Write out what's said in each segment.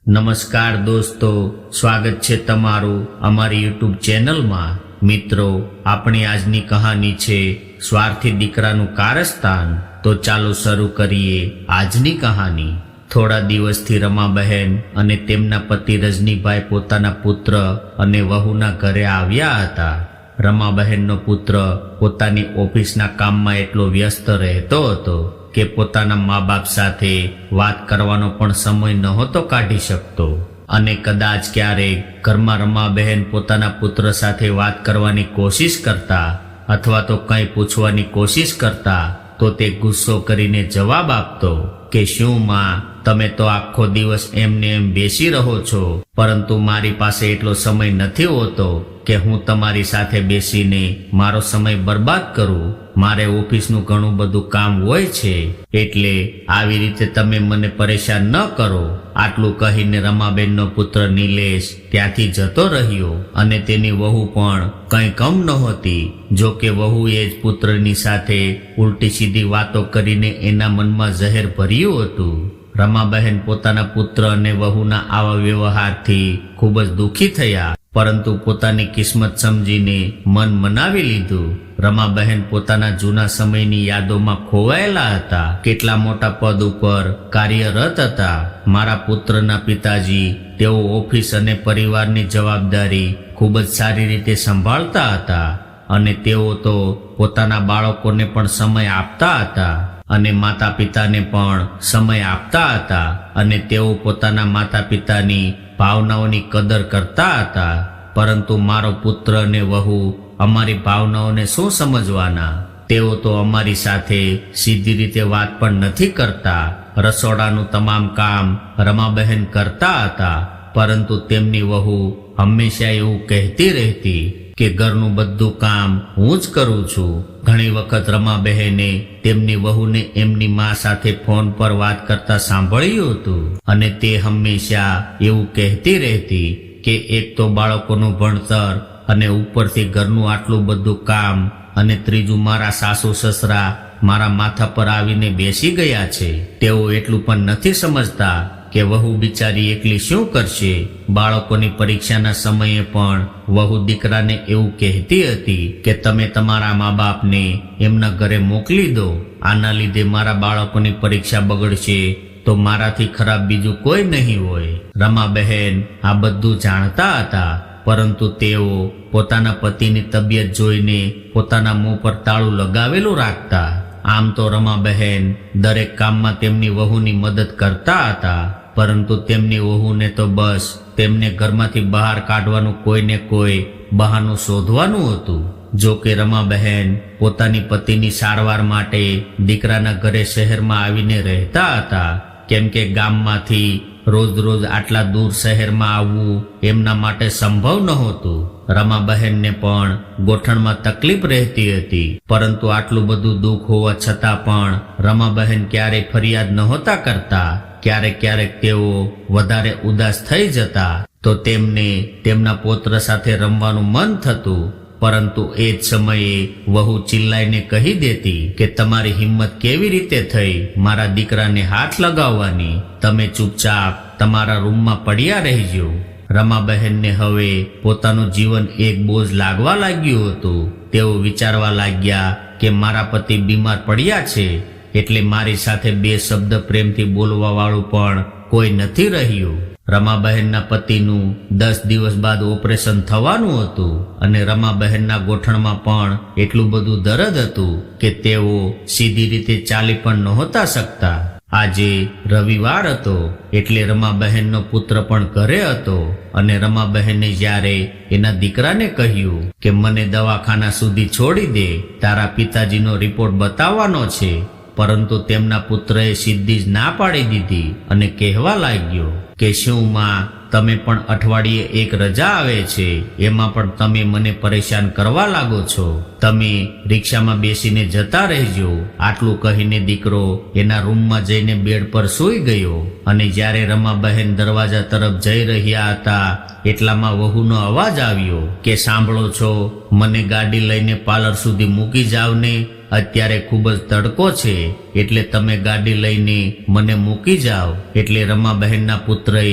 નમસ્કાર દોસ્તો, સ્વાગત છે તમારું અમારી યુટ્યુબ ચેનલમાં। મિત્રો, આપણી આજની કહાની છે સ્વાર્થી દીકરાનું કારસ્તાન। તો ચાલો શરૂ કરીએ આજની કહાની। થોડા દિવસથી રમાબહેન અને તેમના પતિ રજનીભાઈ પોતાના પુત્ર અને વહુના ઘરે આવ્યા હતા। રમાબહેનનો પુત્ર પોતાની ઓફિસના કામમાં એટલો વ્યસ્ત રહેતો હતો કે પોતાના મા બાપ સાથે વાત કરવાનો પણ સમય નહોતો કાઢી શકતો, અને કદાચ ક્યારેક ઘરમાં રમાબહેન પોતાના પુત્ર સાથે વાત કરવાની કોશિશ કરતા અથવા તો કંઈ પૂછવાની કોશિશ કરતા તો તે ગુસ્સો કરીને જવાબ આપતો કે શું માં, તમે તો આખો દિવસ એમને એમ બેસી રહો છો, પરંતુ મારી પાસે એટલો સમય નથી હોતો કે હું તમારી સાથે બેસીને મારો સમય બરબાદ કરું। મારે ઓફિસનું ઘણું બધું કામ હોય છે, એટલે આવી રીતે તમે મને પરેશાન ન કરો। આટલું કહીને રમાબેનનો પુત્ર નિલેશ ત્યાંથી જતો રહ્યો, અને તેની વહુ પણ કંઈ કમ નહોતી। જો કે વહુએ જ પુત્રની સાથે ઉલટી સીધી વાતો કરીને એના મનમાં ઝહેર ભર્યું હતું। રમાબહેન પોતાના પુત્ર અને વહુના આવા વ્યવહારથી ખૂબ જ દુઃખી થયા, પરંતુ પોતાની કિસ્મત સમજીને મન મનાવી લીધું। રમાબહેન પોતાના જૂના સમયની યાદોમાં ખોવાયેલા હતા। કેટલા મોટા પદ ઉપર કાર્યરત હતા। મારા પુત્રના પિતાજી, તેઓ ઓફિસ અને પરિવારની જવાબદારી ખૂબ જ સારી રીતે સંભાળતા હતા, અને તેઓ તો પોતાના બાળકોને પણ સમય આપતા હતા અને માતા પિતાને પણ સમય આપતા હતા, અને તેઓ પોતાના માતા પિતાની ભાવનાઓની કદર કરતા હતા। પરંતુ મારો પુત્ર અને વહુ અમારી ભાવનાઓને શું સમજવાના? તેઓ તો અમારી સાથે સીધી રીતે વાત પણ નથી કરતા। રસોડાનું તમામ કામ રમાબહેન કરતા હતા, પરંતુ તેમની વહુ હંમેશા એવું કહેતી રહેતી કે ઘરનું બધું કામ હું જ કરું છું। ઘણી વખત રમાબહેને તેમની વહુને એમની મા સાથે ફોન પર વાત કરતા સાંભળ્યું હતું, અને તે હંમેશા એવું કહેતી રહેતી કે એક તો બાળકોનું ભણતર, અને ઉપરથી ઘરનું આટલું બધું કામ, અને ત્રીજું મારા સાસુ સસરા મારા માથા પર આવીને બેસી ગયા છે। તેઓ એટલું પણ નથી સમજતા કે વહુ બિચારી એકલી શું કરશે। બાળકોની પરીક્ષાના સમયે પણ વહુ દીકરાને એવું કહેતી હતી કે તમે તમારા મા બાપને એમના ઘરે મોકલી દો, આના લીધે મારા બાળકોની પરીક્ષા બગડશે તો મારાથી ખરાબ બીજું કોઈ નહીં હોય। રમાબહેન આ બધું જાણતા હતા, પરંતુ તેઓ પોતાના પતિની તબિયત જોઈને પોતાના મોં પર તાળું લગાવેલું રાખતા। આમ તો રમાબહેન દરેક કામમાં તેમની વહુની મદદ કરતા હતા, પરંતુ તેમની વહુને તો બસ તેમને ઘરમાંથી બહાર કાઢવાનું કોઈને કોઈ બહાનું શોધવાનું હતું। જો કે રમાબહેન પોતાની પતિની સારવાર માટે દીકરાના ઘરે શહેરમાં આવીને રહેતા હતા, કેમ કે ગામમાંથી રોજ રોજ આટલા દૂર શહેરમાં આવવું એમના માટે સંભવ નહોતું। રમાબહેનને પણ ગોઠણમાં તકલીફ રહેતી હતી, પરંતુ આટલું બધું દુઃખ હોવા છતાં પણ રમાબહેન ક્યારેય ફરિયાદ નહોતા કરતા। ક્યારેક ક્યારેક તેઓ વધારે ઉદાસ થઈ જતા તો તેમને તેમના પુત્ર સાથે રમવાનું મન થતું, પરંતુ એ જ સમયે વહુ ચિલ્લાઈને કહી દેતી કે તમારી હિંમત કેવી રીતે થઈ મારા દીકરાને હાથ લગાવવાની? તમે ચૂપચાપ તમારા રૂમમાં પડ્યા રહેજો। રમાબહેનને હવે પોતાનું જીવન એક બોજ લાગવા લાગ્યું હતું। તેઓ વિચારવા લાગ્યા કે મારા પતિ બીમાર પડ્યા છે, એટલે મારી સાથે બે શબ્દ પ્રેમથી બોલવા વાળું પણ કોઈ નથી રહ્યું। રમાબહેનના પતિનું 10 દિવસ બાદ ઓપરેશન થવાનું હતું, અને રમાબહેનના ગોઠણમાં પણ એટલું બધું દર્દ હતું કે તેઓ સીધી રીતે ચાલી પણ નહોતા શકતા। આજે રવિવાર હતો, એટલે રમાબહેનનો પુત્ર પણ ઘરે હતો, અને રમાબહેને જ્યારે એના દીકરાને કહ્યું કે મને દવાખાના સુધી છોડી દે, તારા પિતાજીનો રિપોર્ટ બતાવવાનો છે, પરંતુ તેમના પુત્રએ સીધી જ ના પાડી દીધી અને કહેવા લાગ્યો કે શું માં, તમે પણ અઠવાડિયે એક રજા આવે છે, એમાં પણ તમે મને પરેશાન કરવા લાગો છો। તમે રિક્ષામાં બેસીને જતા રહેજો। આટલું કહીને દીકરો એના રૂમમાં જઈને બેડ પર સૂઈ ગયો, અને જ્યારે રમાબહેન દરવાજા તરફ જઈ રહ્યા હતા એટલામાં વહુનો અવાજ આવ્યો કે સાંભળો છો, મને ગાડી લઈને પાર્લર સુધી મૂકી જાવ ને। અત્યારે ખૂબ જ તડકો છે, એટલે તમે ગાડી લઈને મને મૂકી જાઓ. એટલે રમાબહેનના પુત્રએ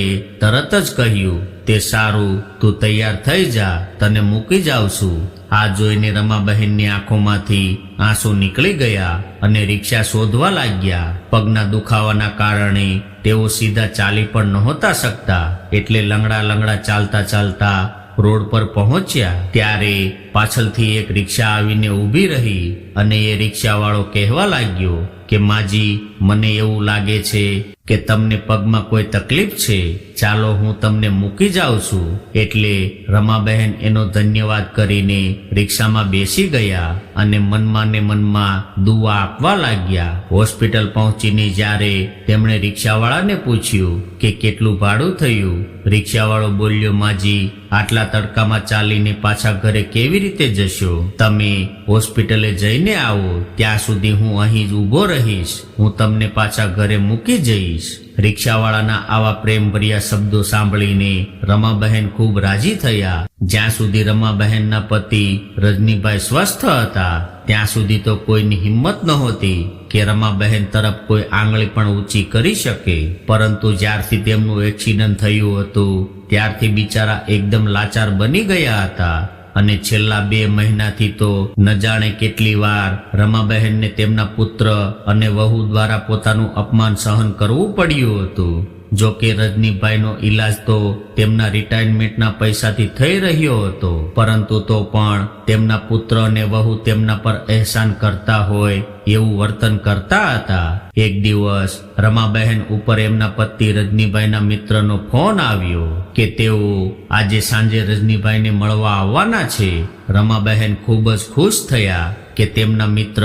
તરત જ કહ્યું, તે સારું, તું તૈયાર થઈ જા, તને મૂકી જાઉં છું. આ જોઈને રમાબહેનની આંખોમાંથી આંસુ નીકળી ગયા અને રિક્ષા શોધવા લાગ્યા. પગના દુખાવાના કારણે તેઓ સીધા ચાલી પણ નહોતા શકતા, એટલે લંગડા લંગડા ચાલતા ચાલતા રોડ પર પહોંચ્યા. ત્યારે પાછળથી એક રિક્ષા આવીને ઊભી રહી અને એ રિક્ષાવાળો કહેવા લાગ્યો કે માજી, મને એવું લાગે છે કે તમને પગમાં કોઈ તકલીફ છે, ચાલો હું તમને મૂકી જાઉં છું. એટલે રમાબહેન એનો ધન્યવાદ કરીને રિક્ષામાં બેસી ગયા અને મનમાં ને મનમાં દુઆ આપવા લાગ્યા. હોસ્પિટલ પહોંચીને જ્યારે તેમણે રિક્ષાવાળાને પૂછ્યું કે કેટલું ભાડું થયું, રિક્ષાવાળો બોલ્યો, માજી, આટલા તડકામાં ચાલીને પાછા ઘરે કેવી રીતે જશો? તમે હોસ્પિટલે જઈને આવો, ત્યાં સુધી હું અહીં જ ઊભો રહીશ, હું તમને પાછા ઘરે મૂકી જઈશ. રિક્ષાવાળાના આવા પ્રેમભર્યા શબ્દો સાંભળીને રમાબહેન ખૂબ રાજી થયા. જ્યાં સુધી રમાબહેનના પતિ રજનીભાઈ સ્વસ્થ હતા ત્યાં સુધી તો કોઈની હિંમત નહોતી કે રમાબહેન તરફ કોઈ આંગળી પણ ઊંચી કરી શકે. પરંતુ જ્યારથી તેમનું એક્સિડન્ટ થયું હતું ત્યારથી બિચારા એકદમ લાચાર બની ગયા હતા અને છેલ્લા 2 મહિનાથી તો ન જાણે કેટલી વાર રમાબહેનને તેમના પુત્ર અને વહુ દ્વારા પોતાનું અપમાન સહન કરવું પડ્યું હતું. જો કે રજનીભાઈનો ઈલાજ તો તેમના રિટાયરમેન્ટના પૈસાથી થઈ રહ્યો હતો, પરંતુ તો પણ તેમના પુત્ર અને વહુ તેમના પર અહેસાન કરતા હોય એવું વર્તન કરતા હતા. એક દિવસ રમાબહેન ઉપર એમના પતિ રજનીભાઈના મિત્રનો ફોન આવ્યો કે તેઓ આજે સાંજે રજનીભાઈને મળવા આવવાના છે. રમાબહેન ખૂબ જ ખુશ થયા કે તેમના મિત્ર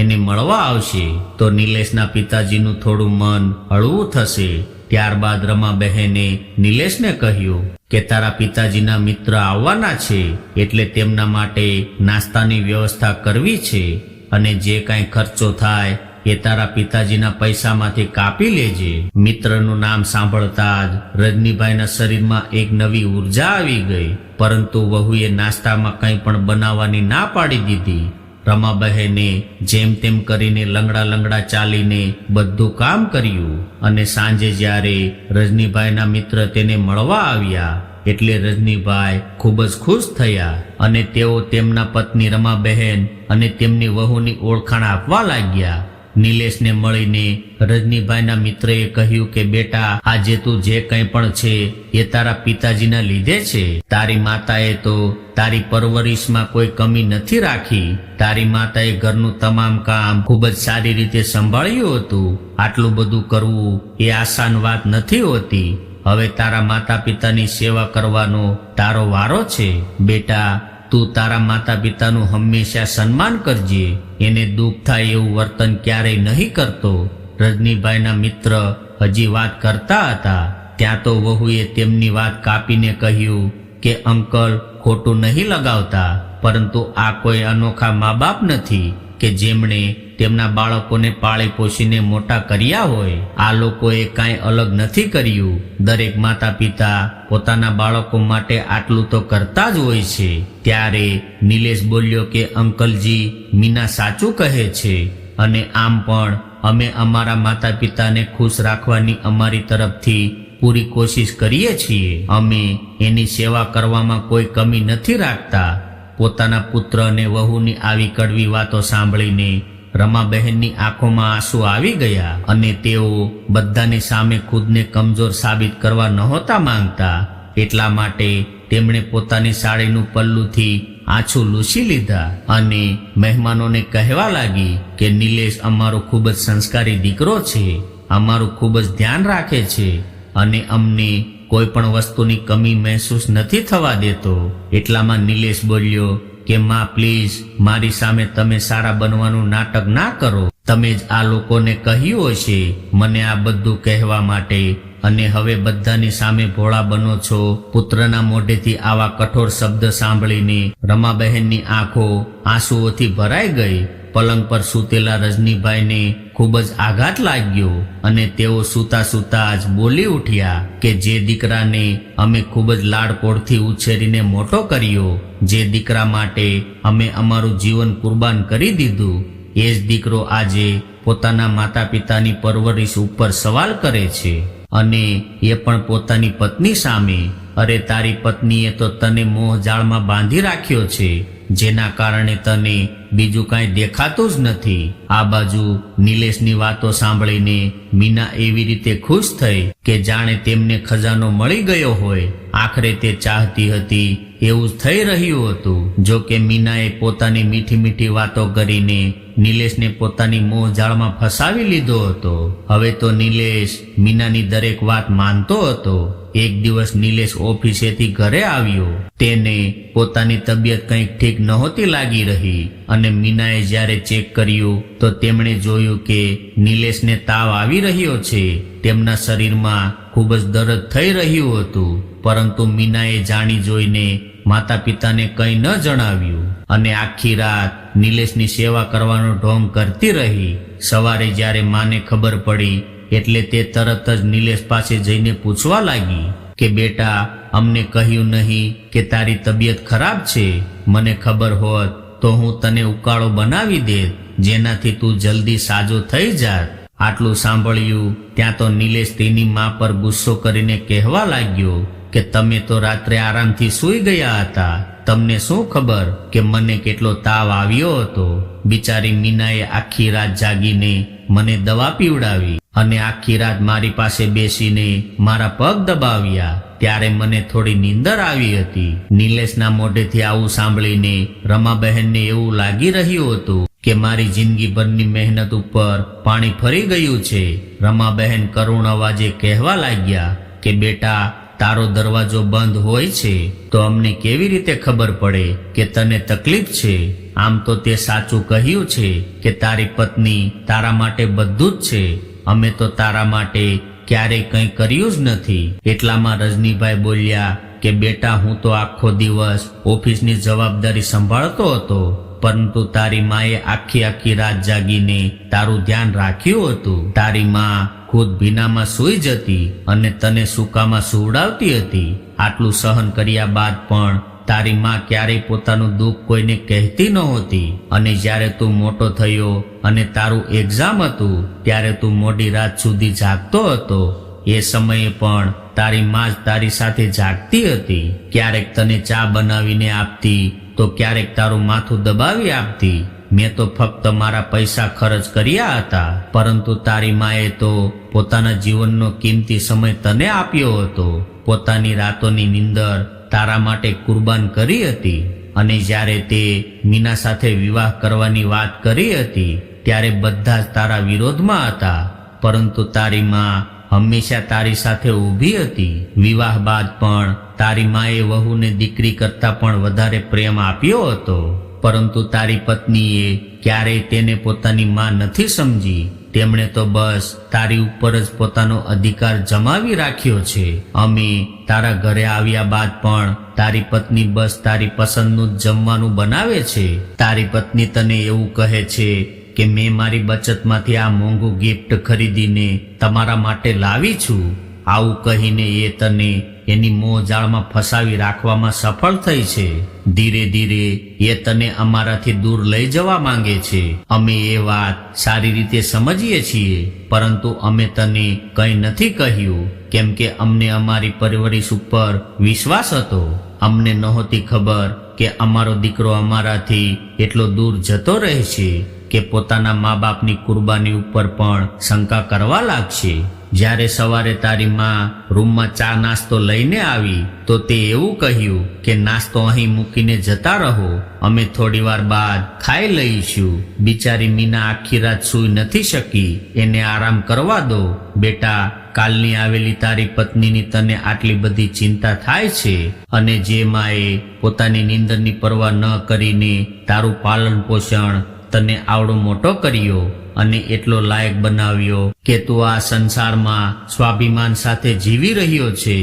એને મળવા આવશે તો નિલેશના પિતાજીનું થોડું મન હળવું થશે. ત્યારબાદ રમાબહેને નિલેશને કહ્યું કે તારા પિતાજીના મિત્ર આવવાના છે, એટલે તેમના માટે નાસ્તાની વ્યવસ્થા કરવી છે અને જે કાંઈ ખર્ચો થાય એ તારા પિતાજીના પૈસામાંથી કાપી લેજે. મિત્રનું નામ સાંભળતા જ રજનીભાઈના શરીરમાં એક નવી ઉર્જા આવી ગઈ, પરંતુ વહુએ નાસ્તામાં કંઈ પણ બનાવવાની ના પાડી દીધી. રમાબહેને જેમ તેમ કરીને લંગડા લંગડા ચાલીને બધું કામ કર્યું અને સાંજે જ્યારે રજનીભાઈના મિત્ર તેને મળવા આવ્યા એટલે રજનીભાઈ ખૂબ જ ખુશ થયા અને તેઓ તેમના પત્ની રમાબહેન અને તેમની વહુની ઓળખાણ આપવા લાગ્યા. નિલેશને મળીને રજનીભાઈના મિત્રએ કહ્યું કે બેટા, આજે તું જે કંઈ પણ છે એ તારા પિતાજીના લીધે છે. તારી માતાએ તો તારી પરવરિશમાં કોઈ કમી નથી રાખી. તારી માતાએ ઘરનું તમામ કામ ખૂબ જ સારી રીતે સંભાળ્યું હતું. આટલું બધું કરવું એ આસાન વાત નથી હોતી. હવે તારા માતા પિતાની સેવા કરવાનો તારો વારો છે. બેટા, તું તારા માતા પિતાનું હંમેશા સન્માન કરજે, એને દુઃખ થાય એવું વર્તન ક્યારેય નહીં કરતો. રજનીભાઈના મિત્ર હજી વાત કરતા હતા ત્યાં તો વહુએ તેમની વાત કાપીને કહ્યું કે અંકલ, ખોટું નહીં લગાવતા, પરંતુ આ કોઈ અનોખા મા બાપ નથી કે જેમણે તેમના બાળકોને પાળી પોષીને મોટા કર્યા હોય. આ લોકોએ કાંઈ અલગ નથી કર્યું. દરેક માતા પિતા પોતાના બાળકો માટે આટલું તો કરતા જ હોય છે. ત્યારે નિલેશ બોલ્યો કે અંકલજી, મીના સાચું કહે છે અને આમ પણ અમે અમારા માતા પિતાને ખુશ રાખવાની અમારી તરફથી પૂરી કોશિશ કરીએ છીએ. અમે એની સેવા કરવામાં કોઈ કમી નથી રાખતા. પોતાના પુત્ર અને વહુની આવી કડવી વાતો સાંભળીને રમાબહેનની આંખોમાં આંસુ આવી ગયા અને તેઓ બધાની સામે ખુદને કમજોર સાબિત કરવા નહોતા માંગતા. એટલા માટે તેમણે પોતાની સાડીનું પલ્લુથી આંસુ લૂછી લીધા અને મહેમાનોને કહેવા લાગી કે નિલેશ અમારો ખૂબ જ સંસ્કારી દીકરો છે, અમારું ખૂબ જ ધ્યાન રાખે છે અને અમને કોઈ પણ વસ્તુની કમી મહેસૂસ નથી થવા દેતો. એટલામાં નિલેશ બોલ્યો કે માં, પ્લીઝ મારી સામે તમે સારા બનવાનું નાટક ના કરો. તમે જ આ લોકોને કહ્યું હશે મને આ બધું કહેવા માટે અને હવે બધાની સામે ભોળા બનો છો. પુત્રના મોઢેથી આવા કઠોર શબ્દ સાંભળીને રમાબહેનની આંખો આંસુઓથી ભરાઈ ગઈ. પલંગ પર સૂતેલા રજનીભાઈને ખૂબ જ આઘાત લાગ્યો અને તેઓ સૂતા સૂતા જ બોલી ઉઠ્યા કે જે દીકરાને અમે ખૂબ જ લાડકોડથી ઉછેરીને મોટો કર્યો, જે દીકરા માટે અમે અમારું જીવન કુરબાન કરી દીધું, એ જ દીકરો આજે પોતાના માતા પિતાની પરવરિશ ઉપર સવાલ કરે છે, અને એ પણ પોતાની પત્ની સામે. અરે તારી પત્નીએ તો તને મોહજાળમાં બાંધી રાખ્યો છે, જેના કારણે તને બીજું કાંઈ દેખાતું જ નથી. આ બાજુ નિલેશની વાતો સાંભળીને મીના એવી રીતે ખુશ થઈ કે જાણે તેમને ખજાનો મળી ગયો હોય. આખરે તે ચાહતી હતી એવું જ થઈ રહ્યું હતું. જો કે મીનાએ પોતાની મીઠી મીઠી વાતો કરીને નિલેશને પોતાની મોહજાળમાં ફસાવી લીધો હતો. હવે તો નિલેશ મીનાની દરેક વાત માનતો હતો. એક દિવસ નિલેશ ઓફિસેથી ઘરે આવ્યો. તેને પોતાની તબિયત કંઈક ઠીક નહોતી લાગી રહી, અને મીનાએ જ્યારે ચેક કર્યું તો તેમણે જોયું કે નિલેશને તાવ આવી રહ્યો છે. તેમના શરીરમાં ખૂબ જ દર્દ થઈ રહ્યું હતું, પરંતુ મીનાએ જાણી જોઈને માતા પિતાને કંઈ ન જણાવ્યું, અને આખી રાત નિલેશની સેવા કરવાનો ઢોંગ કરતી રહી. સવારે જ્યારે માને ખબર પડી એટલે તે તરત જ નિલેશ પાસે જઈને પૂછવા લાગી કે બેટા, અમને કહ્યું નહીં કે તારી તબિયત ખરાબ છે. મને ખબર હોત તો હું તને ઉકાળો બનાવી દેત, જેનાથી તું જલ્દી સાજો થઈ જાત. આટલું સાંભળ્યું ત્યાં તો નિલેશ તેની મા પર ગુસ્સો કરીને કહેવા લાગ્યો કે તમે તો રાત્રે આરામથી સૂઈ ગયા હતા, તમને શું ખબર કે મને કેટલો તાવ આવ્યો હતો. બિચારી મીનાએ આખી રાત જાગીને મને દવા પીવડાવી અને આખી રાત મારી પાસે બેસીને મારા પગ દબાવ્યા, ત્યારે મને થોડી નીંદર આવી હતી. નિલેશના મોઢેથી આવું સાંભળીને રમાબહેનને એવું લાગી રહ્યું હતું કે મારી જિંદગીભરની મહેનત ઉપર પાણી ફરી ગયું છે. રમાબહેન કરુણ અવાજે કહેવા લાગ્યા કે બેટા, તારો દરવાજો બંધ હોય છે તો અમને કેવી રીતે ખબર પડે કે તને તકલીફ છે? આમ તો તે સાચું કહ્યું છે કે તારી પત્ની તારા માટે બધું જ છે. અમે તો તારા માટે ક્યારેય કંઈ કર્યું જ નથી. એટલામાં રજનીભાઈ બોલ્યા કે બેટા, હું તો આખો દિવસ ઓફિસની જવાબદારી સંભાળતો હતો, પરંતુ તારી માએ આખી રાત જાગીને તારું ધ્યાન રાખ્યું હતું. તારી માં ખુદ ભીનામાં સૂઈ જતી અને તને સૂકામાં સુવડાવતી હતી. આટલું સહન કર્યા બાદ પણ તારી માં ક્યારેય પોતાનું દુઃખ કોઈને કહેતી નહોતી. અને જ્યારે તું મોટો થયો અને તારું એક્ઝામ હતું ત્યારે તું મોડી રાત સુધી જાગતો હતો. એ સમયે પણ તારી માં જ તારી સાથે જાગતી હતી. ક્યારેક તને ચા બનાવીને આપતી તો ક્યારેક તારું માથું દબાવી આપતી. મેં તો ફક્ત મારા પૈસા ખર્ચ કર્યા હતા, પરંતુ તારી માએ તો પોતાના જીવનનો કિંમતી સમય તને આપ્યો હતો. પોતાની રાતોની નીંદર તારા માટે કુરબાન કરી હતી. અને જ્યારે તે મીના સાથે વિવાહ કરવાની વાત કરી હતી ત્યારે બધા જ તારા વિરોધમાં હતા, પરંતુ તારી માં હંમેશા તારી સાથે ઊભી હતી. વિવાહ બાદ પણ તારી માએ વહુને દીકરી કરતા પણ વધારે પ્રેમ આપ્યો હતો, પરંતુ તારી પત્નીએ ક્યારેય તેને પોતાની માં નથી સમજી. તેમણે તો બસ તારી ઉપર જ પોતાનો અધિકાર જમાવી રાખ્યો છે. અમે તારા ઘરે આવ્યા બાદ પણ તારી પત્ની બસ તારી પસંદનું જ જમવાનું બનાવે છે. તારી પત્ની તને એવું કહે છે કે મેં મારી બચતમાંથી આ મોંઘું ગિફ્ટ ખરીદીને તમારા માટે લાવી છું. આવું કહીને એ તને એની મોહજાળમાં ફસાવી રાખવામાં સફળ થઈ છે. ધીરે ધીરે એ તને અમારાથી દૂર લઈ જવા માંગે છે. અમે એ વાત સારી રીતે સમજીએ છીએ, પરંતુ અમે તને કંઈ નથી કહ્યું, કેમ કે અમને અમારી પરવરિશ ઉપર વિશ્વાસ હતો. અમને નહોતી ખબર કે અમારો દીકરો અમારાથી એટલો દૂર જતો રહેશે કે પોતાના મા બાપની કુરબાની ઉપર પણ શંકા કરવા લાગશે. જ્યારે સવારે તારી માં રૂમમાં ચા નાસ્તો લઈને આવી તો તે એવું કહ્યું કે નાસ્તો અહીં મૂકીને જતા રહો, અમે થોડીવાર બાદ ખાઈ લઈશું. બિચારી મીના આખી રાત સૂઈ નથી શકી, એને આરામ કરવા દો. બેટા, કાલની આવેલી તારી પત્નીની તને આટલી બધી ચિંતા થાય છે, અને જે માએ પોતાની નીંદરની પરવા ન કરીને તારું પાલન પોષણ તને આવડો મોટો કર્યો અને એટલો લાયક બનાવ્યો કે તું આ સંસારમાં સ્વાભિમાન સાથે જીવી રહ્યો છે,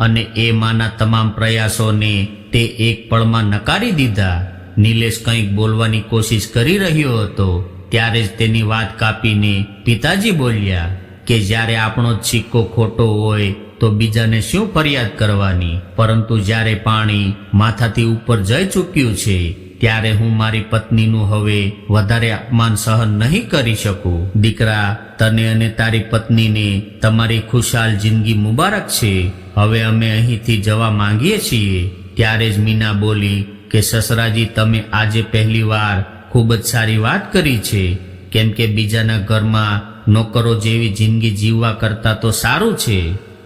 અને એ માના તમામ પ્રયાસોને તે એક પળમાં નકારી દીધા. નિલેશ કંઈક બોલવાની કોશિશ કરી રહ્યો હતો ત્યારે જ તેની વાત કાપીને પિતાજી બોલ્યા કે જ્યારે આપણો સિક્કો ખોટો હોય તો બીજાને શું ફરિયાદ કરવાની, પરંતુ જ્યારે પાણી માથાથી ઉપર જઈ ચૂક્યું છે ત્યારે હું મારી પત્નીનું હવે વધારે અપમાન સહન નહીં કરી શકું. દીકરા, તને અને તારી પત્નીને તમારી ખુશાલ જિંદગી મુબારક છે. હવે અમે અહીંથી જવા માંગીએ છીએ. ત્યારે જ મીના બોલી કે સસરાજી, તમે આજે પહેલીવાર ખૂબ જ સારી વાત કરી છે, કેમ કે બીજાના ઘરમાં નોકરો જેવી જિંદગી જીવવા કરતા તો સારું છે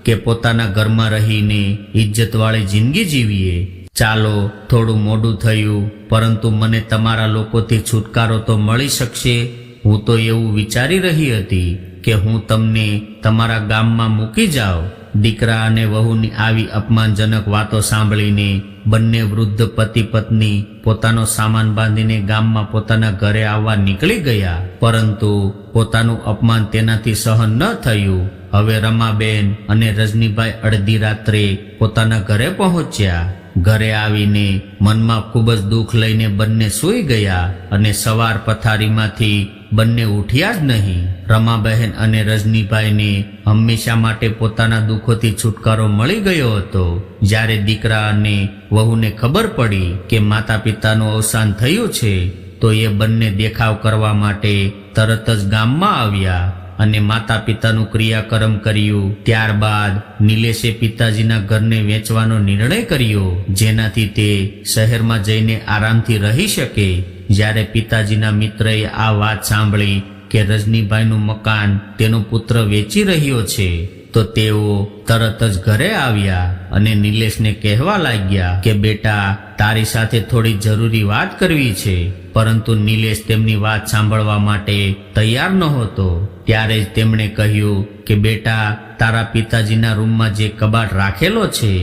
કે પોતાના ઘરમાં રહીને ઇજ્જતવાળી જિંદગી જીવીએ. ચાલો, થોડું મોડું થયું, પરંતુ મને તમારા લોકોથી છુટકારો તો મળી શકશે. હું તો એવું વિચારી રહી હતી કે હું તમને તમારા ગામમાં મૂકી જાઉં. દીકરા અને વહુની આવી અપમાનજનક વાતો સાંભળીને બંને વૃદ્ધ પતિ પત્ની પોતાનો સામાન બાંધીને ગામમાં પોતાના ઘરે આવવા નીકળી ગયા. પરંતુ પોતાનું અપમાન તેનાથી સહન ન થયું. હવે રમાબેન અને રજનીભાઈ અડધી રાત્રે પોતાના ઘરે પહોંચ્યા. ઘરે આવીને મનમાં ખૂબ જ દુઃખ લઈને બંને સૂઈ ગયા અને સવાર પથારીમાંથી બંને ઉઠ્યા જ નહીં. રમાબહેન અને રજનીભાઈને હંમેશા માટે પોતાના દુઃખોથી છુટકારો મળી ગયો હતો. જ્યારે દીકરા અને વહુને ખબર પડી કે માતા પિતાનું અવસાન થયું છે, તો એ બંને દેખાવ કરવા માટે તરત જ ગામમાં આવ્યા અને માતા પિતાનું ક્રિયાકર્મ કર્યું. ત્યારબાદ નિલેશે પિતાજીના ઘરને વેચવાનો નિર્ણય કર્યો, જેનાથી તે શહેરમાં જઈને આરામથી રહી શકે. જ્યારે પિતાજીના મિત્રએ આ વાત સાંભળી કે રજનીભાઈનું મકાન તેનો પુત્ર વેચી રહ્યો છે, તો તેઓ તરત જ ઘરે આવ્યા અને નિલેશને કહેવા લાગ્યા કે બેટા, તારી સાથે થોડી જરૂરી વાત કરવી છે. પરંતુ નિલેશ તેમની વાત સાંભળવા માટે તૈયાર નહોતો. ત્યારે જ તેમણે કહ્યું કે બેટા, તારા પિતાજીના રૂમમાં જે કબાટ રાખેલો છે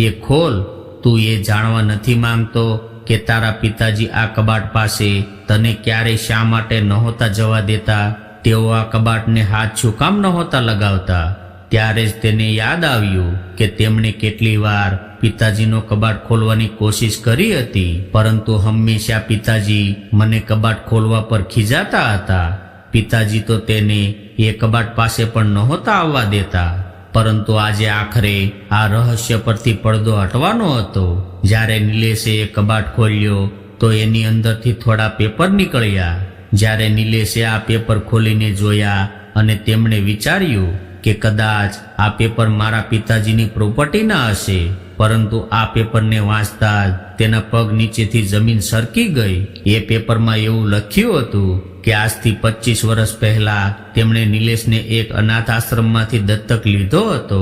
એ ખોલ. તું એ જાણવા નથી માંગતો કે તારા પિતાજી આ કબાટ પાસે તને ક્યારેય શા માટે નહોતા જવા દેતા? તેઓ આ કબાટને હાથ શું કામ નહોતા લગાવતા? ત્યારે જ તેને યાદ આવ્યું કે તેમણે કેટલી વાર પિતાજીનો કબાટ ખોલવાની કોશિશ કરી હતી, પરંતુ હંમેશા પિતાજી મને કબાટ ખોલવા પર ખીજાતા હતા. પિતાજી તો તેને એ કબાટ પાસે પણ નહોતા આવવા દેતા. પરંતુ આજે આખરે આ રહસ્ય પરથી પડદો હટવાનો હતો. જ્યારે નિલેશે એ કબાટ ખોલ્યો તો એની અંદરથી થોડા પેપર નીકળ્યા. જ્યારે નિલેશે આ પેપર ખોલીને જોયા અને તેમણે વિચાર્યું કે કદાચ આ પેપર મારા પિતાજીની પ્રોપર્ટીના હશે, પરંતુ આ પેપરને વાંચતા જ તેના પગ નીચેથી જમીન સરકી ગઈ. એ પેપરમાં એવું લખ્યું હતું કે આજથી 25 વર્ષ પહેલા તેમણે નિલેશને એક અનાથ આશ્રમમાંથી દત્તક લીધો હતો.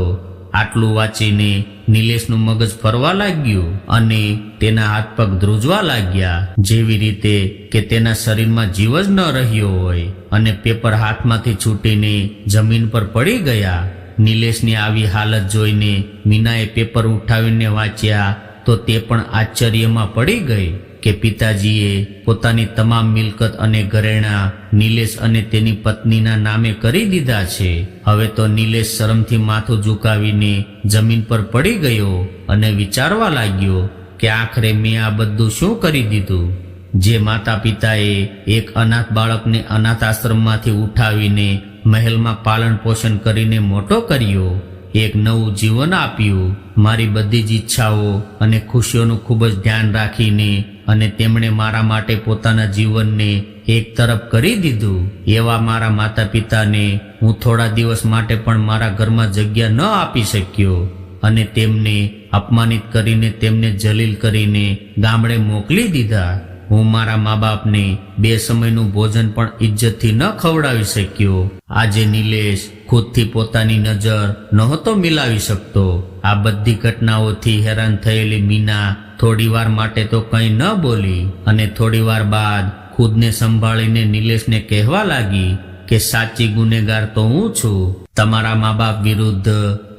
આટલું વાંચીને નિલેશનું મગજ ફરવા લાગ્યું અને તેના હાથ પગ ધ્રુજવા લાગ્યા, જેવી રીતે કે તેના શરીરમાં જીવ જ ન રહ્યો હોય અને પેપર હાથમાંથી છૂટીને જમીન પર પડી ગયા. નિલેશની આવી હાલત જોઈને મીનાએ પેપર ઉઠાવીને વાંચ્યા તો તે પણ આશ્ચર્યમાં પડી ગઈ કે પિતાજીએ પોતાની તમામ મિલકત અને ઘરેણાં નિલેશ અને તેની પત્નીના નામે કરી દીધા છે. હવે તો નિલેશ શરમથી માથું ઝુકાવીને જમીન પર પડી ગયો અને વિચારવા લાગ્યો કે આખરે મેં આ બધું શું કરી દીધું? જે માતા પિતાએ એક અનાથ બાળકને અનાથ આશ્રમમાંથી ઉઠાવીને મહેલમાં પાલન પોષણ કરીને મોટો કર્યો, એક નવું જીવન આપ્યું, મારી બધી જ ઈચ્છાઓ અને ખુશીઓનું ખૂબ જ ધ્યાન રાખીને અને તેમણે મારા માટે પોતાના જીવનને એક તરફ કરી દીધું. એવા મારા માતા પિતાને હું થોડા દિવસ માટે પણ મારા ઘરમાં જગ્યા ન આપી શક્યો અને તેમને અપમાનિત કરીને તેમને જલીલ કરીને ગામડે મોકલી દીધા. હું મારા મા બાપને 2 સમયનું ભોજન પણ ઇજ્જતથી ન ખવડાવી શક્યો. આજે નિલેશ ખુદથી પોતાની નજર નહોતો મિલાવી શકતો. આ બધી ઘટનાઓથી હેરાન થયેલી મીના થોડીવાર માટે તો કંઈ ન બોલી અને થોડીવાર બાદ ખુદને સંભાળીને નિલેશને કહેવા લાગી કે સાચી ગુનેગાર તો હું છું. તમારા મા બાપ વિરુદ્ધ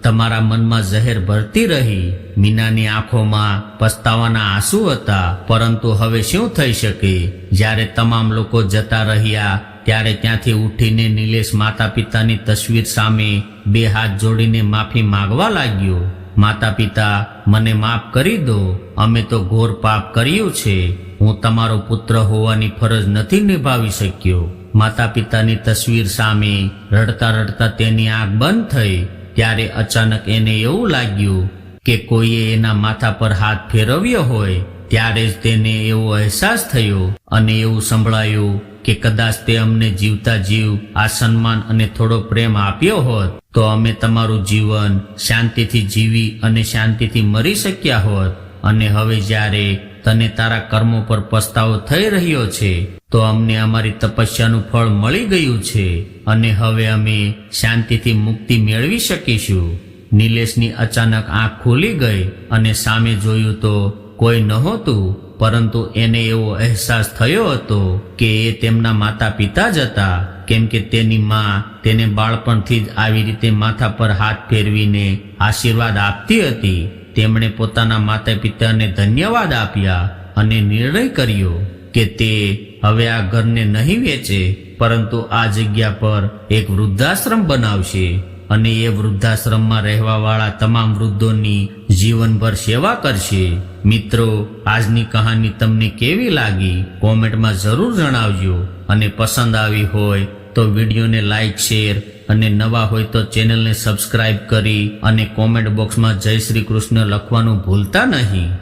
તમારા મનમાં ઝહેર ભરતી રહી. મીનાની આંખોમાં પસ્તાવાના આંસુ હતા, પરંતુ હવે શું થઈ શકે? જ્યારે તમામ લોકો જતા રહ્યા ત્યારે ત્યાંથી ઉઠીને નિલેશ માતા પિતાની તસવીર સામે 2 હાથ જોડીને માફી માંગવા લાગ્યો. માતા પિતા, મને માફ કરી દો. અમે તો ઘોર પાપ કર્યું છે. હું તમારો પુત્ર હોવાની ફરજ નથી નિભાવી શક્યો. માતા પિતાની તસવીર સામે રડતા રડતા તેની આંખ બંધ થઈ. ત્યારે અચાનક એને એવું લાગ્યું કે કોઈએ એના માથા પર હાથ ફેરવ્યો હોય ત્યારે જ તેને એવો અહેસાસ થયો અને એવું સંભળાયું કે કદાચ તે અમને જીવતા જીવ આ સન્માન અને થોડો પ્રેમ આપ્યો હોત તો અમે તમારું જીવન શાંતિથી જીવી અને શાંતિથી મરી શક્યા હોત. અને હવે જ્યારે તને તારા કર્મો પર પસ્તાવો થઈ રહ્યો છે તો અમને અમારી તપસ્યાનું ફળ મળી ગયું છે અને હવે અમે શાંતિથી મુક્તિ મેળવી શકીશું. નિલેશની અચાનક આંખ ખુલી ગઈ અને સામે જોયું તો કોઈ નહોતું, પરંતુ એને એવો અહેસાસ થયો હતો કે એ તેમના માતા પિતા જ હતા, કેમ કે તેની માં તેને બાળપણથી જ આવી રીતે માથા પર હાથ ફેરવીને આશીર્વાદ આપતી હતી. તેમણે પોતાના માતા પિતાને ધન્યવાદ આપ્યા અને નિર્ણય કર્યો કે તે હવે આ ઘરને નહીં વેચે, પરંતુ આ જગ્યા પર એક વૃદ્ધાશ્રમ બનાવશે અને એ વૃદ્ધાશ્રમમાં રહેવા વાળા તમામ વૃદ્ધોની જીવનભર સેવા કરશે. મિત્રો, આજની કહાની તમને કેવી લાગી કોમેન્ટમાં જરૂર જણાવજો અને પસંદ આવી હોય તો વિડીયોને લાઈક, શેર અને નવા હોય તો ચેનલને સબસ્ક્રાઇબ કરી અને કોમેન્ટ બોક્સમાં જય શ્રી કૃષ્ણ લખવાનું ભૂલતા નહીં.